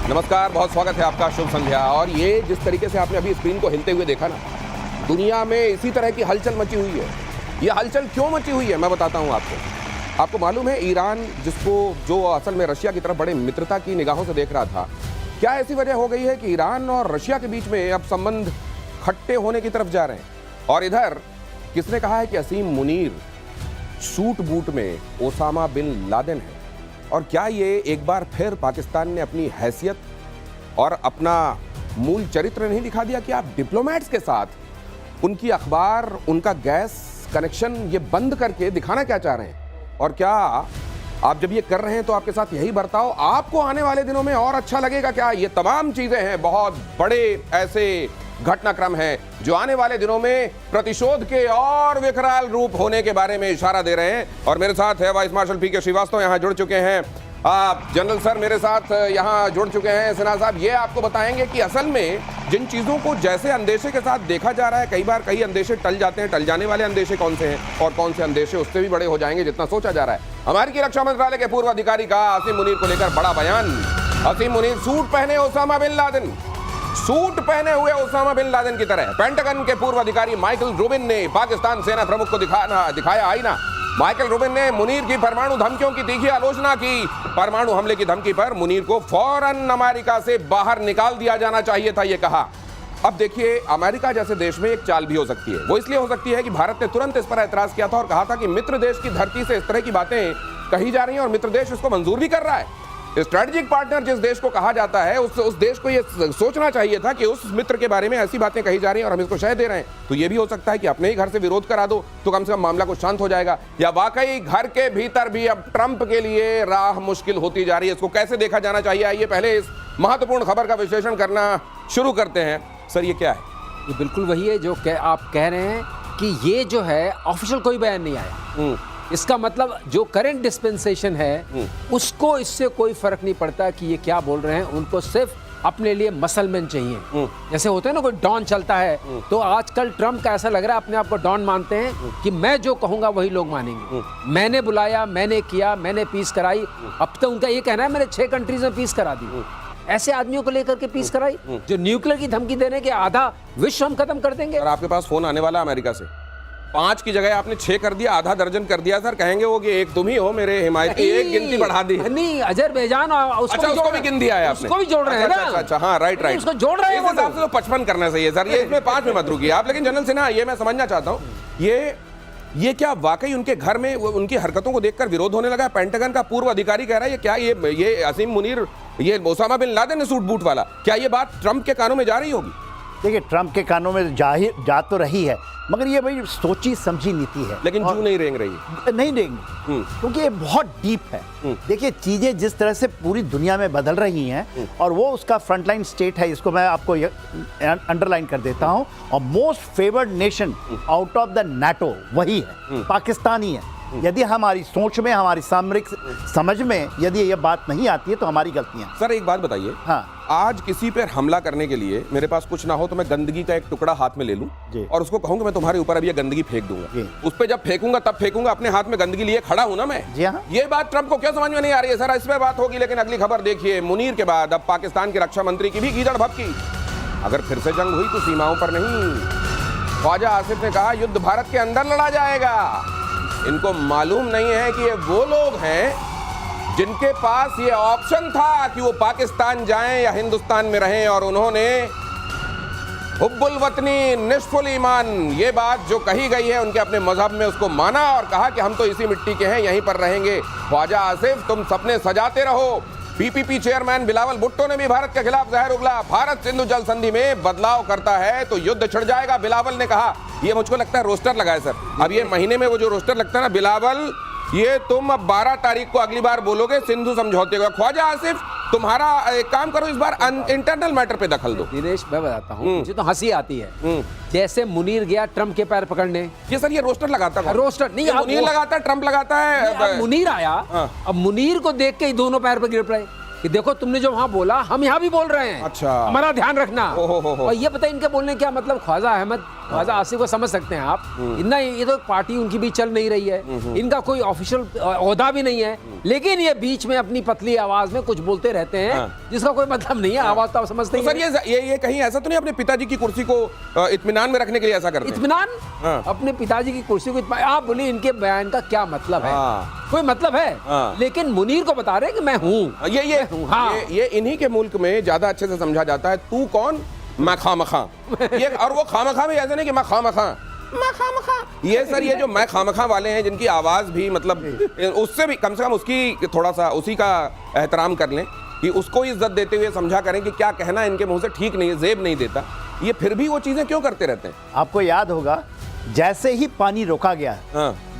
नमस्कार, बहुत स्वागत है आपका, शुभ संध्या। और ये जिस तरीके से आपने अभी स्क्रीन को हिलते हुए देखा ना, दुनिया में इसी तरह की हलचल मची हुई है। ये हलचल क्यों मची हुई है मैं बताता हूँ आपको। आपको मालूम है ईरान, जो असल में रशिया की तरफ बड़े मित्रता की निगाहों से देख रहा था, क्या ऐसी वजह हो गई है कि ईरान और रशिया के बीच में अब संबंध खट्टे होने की तरफ जा रहे हैं। और इधर किसने कहा है कि असीम मुनीर सूट बूट में ओसामा बिन लादेन है। और क्या ये एक बार फिर पाकिस्तान ने अपनी हैसियत और अपना मूल चरित्र नहीं दिखा दिया कि आप डिप्लोमेट्स के साथ उनकी अखबार, उनका गैस कनेक्शन ये बंद करके दिखाना क्या चाह रहे हैं? और क्या आप जब ये कर रहे हैं तो आपके साथ यही बर्ताव आपको आने वाले दिनों में और अच्छा लगेगा क्या? ये तमाम चीजें हैं, बहुत बड़े ऐसे घटनाक्रम है जो आने वाले दिनों में प्रतिशोध के और विकराल रूप होने के बारे में इशारा दे रहे हैं। और मेरे साथ है वाइस मार्शल पी के श्रीवास्तव, यहाँ जुड़ चुके हैं। आप जनरल सर मेरे साथ यहाँ जुड़ चुके हैं। सिन्हा साहब ये आपको बताएंगे कि असल में जिन चीजों को जैसे अंदेशे के साथ देखा जा रहा है, कई बार कई अंदेशे टल जाते हैं। टल जाने वाले अंदेशे कौन से हैं और कौन से अंदेशे उससे भी बड़े हो जाएंगे जितना सोचा जा रहा है। अमेरिकी रक्षा मंत्रालय के पूर्व अधिकारी का असीम मुनीर को लेकर बड़ा बयान। असीम मुनीर सूट पहने ओसामा बिन लादेन, सूट पहने हुए ओसामा बिन लादेन की तरह। पेंटागन के पूर्व अधिकारी माइकल रूबिन ने पाकिस्तान सेना प्रमुख को दिखाया आईना। माइकल रूबिन ने मुनीर की परमाणु धमकियों की तीखी आलोचना की। परमाणु हमले की धमकी पर मुनीर को फौरन अमेरिका से बाहर निकाल दिया जाना चाहिए था, यह कहा। अब देखिए, अमेरिका जैसे देश में एक चाल भी हो सकती है। वो इसलिए हो सकती है कि भारत ने तुरंत इस पर ऐतराज किया था और कहा था कि मित्र देश की धरती से इस तरह की बातें कही जा रही हैं और मित्र देश इसको मंजूर भी कर रहा है। स्ट्रेटेजिक पार्टनर जिस देश को कहा जाता है उस देश को यह सोचना चाहिए था कि उस मित्र के बारे में ऐसी बातें कही जा रही हैं और हम इसको शह दे रहे हैं। तो ये भी हो सकता है कि अपने ही घर से विरोध करा दो तो कम से कम मामला कुछ शांत हो जाएगा। या वाकई घर के भीतर भी अब ट्रंप के लिए राह मुश्किल होती जा रही है। इसको कैसे देखा जाना चाहिए, आइए पहले इस महत्वपूर्ण खबर का विश्लेषण करना शुरू करते हैं। सर ये क्या है? ये बिल्कुल वही है जो आप कह रहे हैं कि ये जो है ऑफिशियल कोई बयान नहीं आया। इसका मतलब जो करंट डिस्पेंसेशन है उसको इससे कोई फर्क नहीं पड़ता कि ये क्या बोल रहे हैं। उनको सिर्फ अपने लिए मसलमैन चाहिए। जैसे होते हैं ना, कोई डॉन चलता है, तो आजकल ट्रम्प का ऐसा लग रहा है अपने आप को डॉन मानते हैं कि मैं जो कहूंगा वही लोग मानेंगे। मैंने बुलाया, मैंने किया, मैंने पीस कराई। अब तो उनका ये कहना है मैंने 6 कंट्रीज में पीस करा दी। ऐसे आदमियों को लेकर के पीस कराई जो न्यूक्लियर की धमकी देने के आधा विश्व हम खत्म कर देंगे। और आपके पास फोन आने वाला अमेरिका से, 5 की जगह आपने 6 कर दिया, आधा दर्जन कर दिया। सर कहेंगे वो कि एक तुम ही हो मेरे हिमायती, एक गिनती बढ़ा दी। नहीं, अजरबैजान उसको भी गिन दिया है आपने, उसको भी जोड़ रहे हैं ना। अच्छा, हाँ, राइट, उसको जोड़ रहे हैं। इस हिसाब से तो 55 करना चाहिए सर, ये इसमें 5 में मत रुकिए आप। लेकिन जनरल सिन्हा, ये मैं समझना चाहता हूँ, ये क्या वाकई उनके घर में उनकी हरकतों को देखकर विरोध होने लगा? पेंटागन का पूर्व अधिकारी कह रहा है ये क्या, ये असीम मुनीर, ये Osama bin Laden suit boot वाला, क्या ये बात ट्रंप के कानों में जा रही होगी? देखिए, ट्रंप के कानों में जा तो रही है, मगर ये भाई सोची समझी नीति है। लेकिन क्यों नहीं रेंग रही? नहीं रेंगी क्योंकि ये बहुत डीप है। देखिए, चीजें जिस तरह से पूरी दुनिया में बदल रही हैं और वो उसका फ्रंटलाइन स्टेट है, इसको मैं आपको अंडरलाइन कर देता हूं। और most favoured nation out of the NATO वही है, पाकिस्तान ही है। यदि हमारी सोच में, हमारी सामरिक समझ में यदि ये बात नहीं आती है तो हमारी गलतियां। सर एक बात बताइए, हाँ, आज किसी पर हमला करने के लिए मेरे पास कुछ ना हो तो मैं गंदगी का एक टुकड़ा हाथ में ले लूं और उसको कहूंगा मैं तुम्हारे ऊपर अब ये गंदगी फेंक दूंगा। उस पर जब फेंकूंगा तब फेंकूंगा, अपने हाथ में गंदगी लिए खड़ा हूं ना मैं। जी हाँ। ये बात ट्रंप को क्यों समझ में नहीं आ रही है? सर इसमें बात होगी, लेकिन अगली खबर देखिए। मुनीर के बाद अब पाकिस्तान के रक्षा मंत्री की भी गीदड़ भभकी। अगर फिर से जंग हुई तो सीमाओं पर नहीं। ख्वाजा आसिफ ने कहा युद्ध भारत के अंदर लड़ा जाएगा। इनको मालूम नहीं है कि ये वो लोग हैं जिनके पास ये ऑप्शन था कि वो पाकिस्तान जाएं या हिंदुस्तान में रहें, और उन्होंने हुब्बुल वतनी निस्फुल ईमान, ये बात जो कही गई है उनके अपने मजहब में, उसको माना और कहा कि हम तो इसी मिट्टी के हैं, यहीं पर रहेंगे। ख्वाजा आसिफ, तुम सपने सजाते रहो। पीपीपी चेयरमैन बिलावल भुट्टो ने भी भारत के खिलाफ जहर उगला। भारत सिंधु जल संधि में बदलाव करता है तो युद्ध छिड़ जाएगा, बिलावल ने कहा। ये मुझको लगता है रोस्टर लगा है सर। अब ये महीने में वो जो रोस्टर लगता है ना, बिलावल, ये तुम अब 12 तारीख को अगली बार बोलोगे सिंधु समझौते का। ख्वाजा आसिफ, तुम्हारा एक काम करो, इस बार इंटरनल मैटर पे दखल दो। दिनेश, मैं बताता हूँ, मुझे तो हंसी आती है। जैसे मुनीर गया ट्रंप के पैर पकड़ने, ये सर ये रोस्टर लगाता है। रोस्टर नहीं, मुनीर लगाता है, ट्रंप लगाता है। मुनीर आया, अब मुनीर को देख के ही दोनों पैर पर गिर पड़े। कि देखो तुमने जो वहां बोला हम यहाँ भी बोल रहे हैं, अच्छा। हमारा ध्यान रखना। ओहो। और ये पता है इनके बोलने क्या मतलब, ख्वाजा अहमद, ख्वाजा आसिफ को समझ सकते हैं आप, इतना ये तो पार्टी उनकी भी चल नहीं रही है, इनका कोई ऑफिशियल ओहदा भी नहीं है, लेकिन ये बीच में अपनी पतली आवाज में कुछ बोलते रहते हैं जिसका कोई मतलब नहीं है। आवाज तो आप समझते तो हैं। सर ये कहीं ऐसा तो नहीं अपने पिताजी की कुर्सी को इत्मीनान में रखने के लिए ऐसा करते हैं? इत्मीनान, हाँ। अपने पिताजी की कुर्सी को आप बोलिए इनके बयान का क्या मतलब है? हाँ। कोई मतलब है? हाँ। लेकिन मुनीर को बता रहे हैं कि मैं हूँ। ये इन्हीं के मुल्क में ज्यादा अच्छे से समझा जाता है, तू कौन, मैं खामखा। ये और वो खामखा भी ऐसे नहीं कि मैं खामखा, ये सर ये जो मैं खामखा वाले हैं जिनकी आवाज भी मतलब उससे भी कम से कम उसकी थोड़ा सा उसी का एहतराम कर लें कि उसको इज्जत देते हुए समझा करें कि क्या कहना इनके मुंह से ठीक नहीं है, जेब नहीं देता, ये फिर भी वो चीजें क्यों करते रहते हैं? आपको याद होगा जैसे ही पानी रोका गया,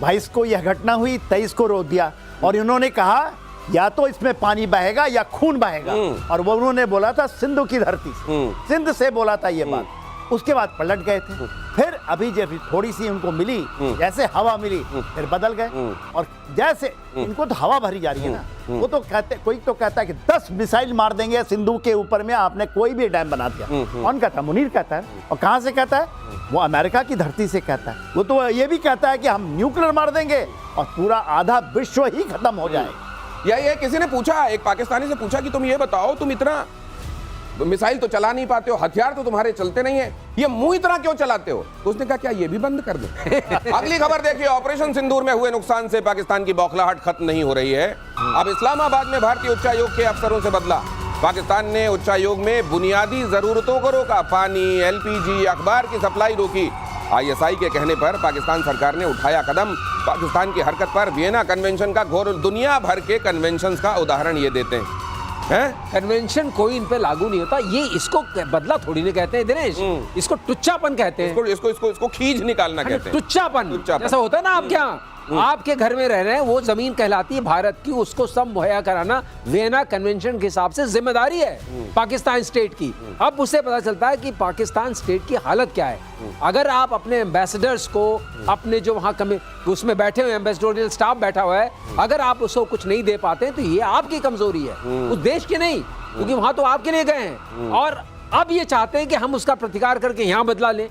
22 को यह घटना हुई, 23 को रोक दिया और इन्होंने कहा या तो इसमें पानी बहेगा या खून बहेगा, और वो उन्होंने बोला था सिंधु की धरती से, सिंध से बोला था ये बात। उसके बाद पलट गए थे, फिर अभी जब थोड़ी सी उनको मिली, जैसे हवा मिली, फिर बदल गए। और जैसे इनको तो हवा भरी जा रही है ना, वो तो कहते, कोई तो कहता है कि 10 मिसाइल मार देंगे सिंधु के ऊपर में, आपने कोई भी डैम बना दिया। कौन कहता है? मुनीर कहता है। और कहां से कहता है? वो अमेरिका की धरती से कहता है। वो तो ये भी कहता है कि हम न्यूक्लियर मार देंगे और पूरा आधा विश्व ही खत्म हो जाएगा। ये किसी ने पूछा, एक पाकिस्तानी से पूछा कि तुम ये बताओ, तुम इतना मिसाइल तो चला नहीं पाते हो, हथियार तो तुम्हारे चलते नहीं है, ये मुंह इतना क्यों चलाते हो? तो उसने कहा क्या ये भी बंद कर दो? अगली खबर देखिए, ऑपरेशन सिंदूर में हुए नुकसान से पाकिस्तान की बौखलाहट खत्म नहीं हो रही है। अब इस्लामाबाद में भारतीय उच्चायोग के अफसरों से बदला। पाकिस्तान ने उच्चायोग में बुनियादी जरूरतों को रोका, पानी, एलपीजी, अखबार की सप्लाई रोकी। आईएसआई के कहने पर पाकिस्तान सरकार ने उठाया कदम। पाकिस्तान की हरकत पर वियना कन्वेंशन का घोर, दुनिया भर के कन्वेंशन का उदाहरण ये देते हैं। कन्वेंशन कोई इन पे लागू नहीं होता, ये इसको बदला थोड़ी नहीं कहते हैं दिनेश, इसको टुच्चापन कहते हैं। इसको खींच निकालना कहते हैं। टुच्चापन जैसा होता है ना आपके यहाँ, आपके घर में रह रहे हैं, वो जमीन कहलाती है भारत की, उसको सब मुहैया कराना वियना कन्वेंशन के हिसाब से जिम्मेदारी है पाकिस्तान स्टेट की। अब उससे पता चलता है कि पाकिस्तान स्टेट की हालत क्या है। अगर आप अपने एम्बेसडर्स को, अपने जो वहाँ उसमें बैठे हुए एम्बेसडोरियल स्टाफ बैठा हुआ है, अगर आप उसको कुछ नहीं दे पाते तो ये आपकी कमजोरी है, उस देश की नहीं, क्योंकि वहां तो आपके लिए गए हैं। और अब ये चाहते हैं कि हम उसका प्रतिकार करके यहाँ बदला लें।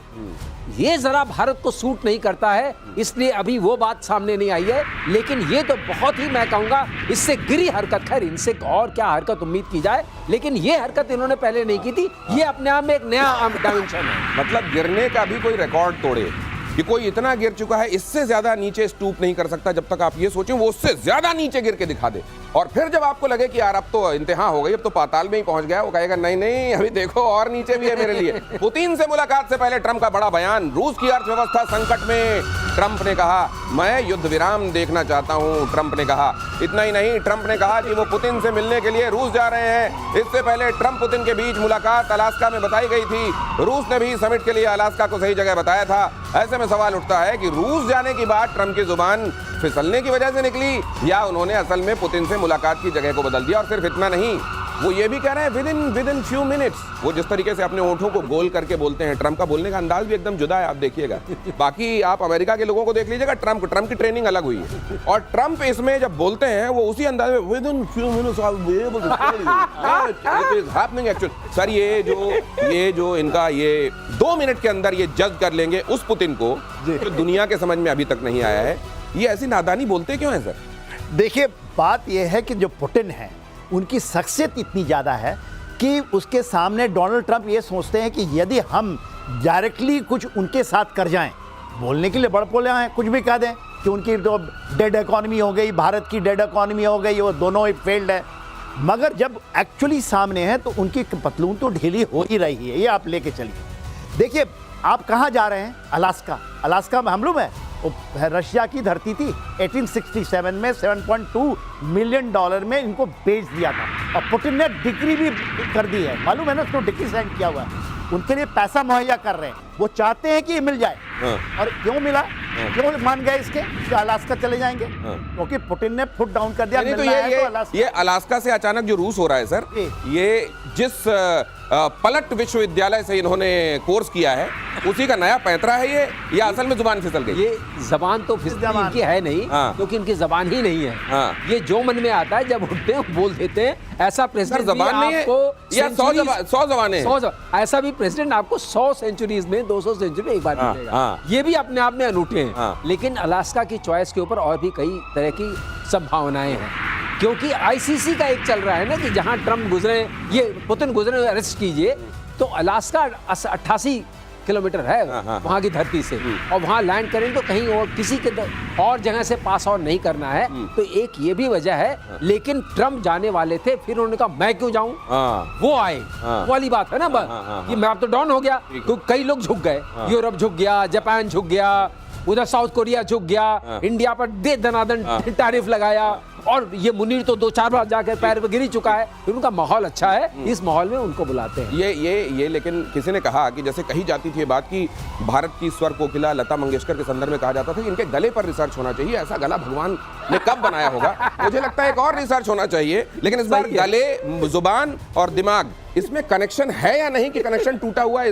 ये जरा भारत को सूट नहीं करता है, इसलिए अभी वो बात सामने नहीं आई है। लेकिन ये तो बहुत ही, मैं कहूंगा, इससे गिरी हरकत। खैर इनसे और क्या हरकत उम्मीद की जाए, लेकिन ये हरकत इन्होंने पहले नहीं की थी। ये अपने आप में एक नया डायमेंशन है। मतलब गिरने का भी कोई रिकॉर्ड तोड़े कि कोई इतना गिर चुका है, इससे ज्यादा नीचे स्टूप नहीं कर सकता, जब तक आप ये सोचें वो उससे ज्यादा नीचे गिर के दिखा दे। और फिर जब आपको लगे कि यार अब तो इंतहा हो गई, अब तो पाताल में ही पहुंच गया, वो कहेगा नहीं नहीं अभी देखो और नीचे भी है मेरे लिए। पुतिन से मुलाकात से पहले ट्रंप का बड़ा बयान, रूस की अर्थव्यवस्था संकट में। ट्रंप ने कहा मैं युद्ध विराम देखना चाहता हूं। ट्रंप ने कहा, इतना ही नहीं, ट्रंप ने कहा कि वो पुतिन से मिलने के लिए रूस जा रहे हैं। इससे पहले ट्रंप पुतिन के बीच मुलाकात अलास्का में बताई गई थी। रूस ने भी समिट के लिए अलास्का को सही जगह बताया था। ऐसे में सवाल उठता है कि रूस जाने की बात ट्रंप की जुबान फिसलने की वजह से निकली, या उन्होंने असल में पुतिन से मुलाकात की जगह को बदल दिया। और सिर्फ इतना नहीं, वो ये भी कह रहे हैं विद इन फ्यू मिनट्स। वो जिस तरीके से अपने ओंठों को गोल करके बोलते हैं, ट्रंप का बोलने का अंदाज भी एकदम जुदा है, आप देखिएगा। बाकी आप अमेरिका के लोगों को देख लीजिएगा, ट्रंप की ट्रेनिंग अलग हुई है। और ट्रंप इसमें जब बोलते हैं वो उसी अंदाज में within few minutes I will be able to tell you it is happening actually. Sir ये जो इनका ये 2 मिनट के अंदर ये जज कर लेंगे उस पुतिन को जो दुनिया के समझ में अभी तक नहीं आया है, ये ऐसी नादानी बोलते क्यों है सर? देखिए बात यह है कि जो पुतिन है उनकी शख्सियत इतनी ज़्यादा है कि उसके सामने डोनाल्ड ट्रंप ये सोचते हैं कि यदि हम डायरेक्टली कुछ उनके साथ कर जाएं, बोलने के लिए बड़पोले हैं, कुछ भी कह दें कि उनकी तो डेड इकॉनमी हो गई, भारत की डेड इकॉनमी हो गई, वो दोनों ही फेल्ड है। मगर जब एक्चुअली सामने है तो उनकी पतलून तो ढीली हो ही रही है। ये आप लेके चलिए। देखिए आप कहाँ जा रहे हैं? अलास्का। अलास्का में मालूम है वो रशिया की धरती थी। 1867 में $7.2 मिलियन में इनको बेच दिया था और पुतिन ने डिक्री भी कर दी है, मालूम है ना, उसको डिक्री साइन किया हुआ है। उनके लिए पैसा मुहैया कर रहे हैं, वो चाहते हैं कि ये मिल जाए। और क्यों मिला? क्यों मान गए इसके कि अलास्का चले जाएंगे? क्योंकि पुतिन ने फुट डाउन कर दिया। तो ये अलास्का से अचानक जो रूस हो रहा है सर, ये जिस पलट विश्वविद्यालय से इन्होंने कोर्स किया है, उसी का नया पैंतरा है ये, या असल में जुबान फिसल गई? ये जबान तो फिसली इनकी है नहीं, हाँ। क्योंकि इनकी जबान ही नहीं है। हाँ। ये जो मन में आता है जब उठते हैं बोल देते हैं। ऐसा प्रेसिडेंट जबान नहीं है या 100 जबानें हैं? ऐसा भी प्रेसिडेंट आपको 100 सेंचुरीज में, 200 सेंचुरी में एक बार हाँ, मिलेगा। हाँ। ये भी अपने आप में अनूठे हैं। हाँ। लेकिन अलास्का की चॉइस के ऊपर और भी कई तरह की संभावनाएं हैं, क्योंकि आईसीसी का एक चल रहा है ना कि जहां ट्रम्प गुजरे, ये पुतिन गुजरे, अरेस्ट कीजिए, तो अलास्का 88 किलोमीटर है वहां की धरती से, और वहां लैंड करें तो कहीं और किसी के और जगह से पास ऑन नहीं करना है। तो एक ये भी वजह है। लेकिन ट्रम्प जाने वाले थे, फिर उन्होंने कहा मैं क्यों जाऊं, वो आए, वो वाली बात है ना कि मैं अब तो डाउन हो गया, क्योंकि कई लोग झुक गए, यूरोप झुक गया, जापान झुक गया, उधर साउथ कोरिया झुक गया, इंडिया पर दे दनादन टैरिफ लगाया, और ये मुनीर तो 2-4 बार जाकर पैर पे गिर ही चुका है। फिर उनका माहौल अच्छा है, इस माहौल में उनको बुलाते हैं। ये लेकिन किसी ने कहा कि जैसे कही जाती थी ये बात कि भारत की स्वर कोकिला लता मंगेशकर के संदर्भ में कहा जाता था कि इनके गले पर रिसर्च होना चाहिए। ऐसा गला भगवान ने कब बनाया होगा? मुझे लगता है एक और रिसर्च होना चाहिए। लेकिन इस बार गले, जुबान और दिमाग, इसमें कनेक्शन है या नहीं कि कनेक्शन टूटा हुआ है?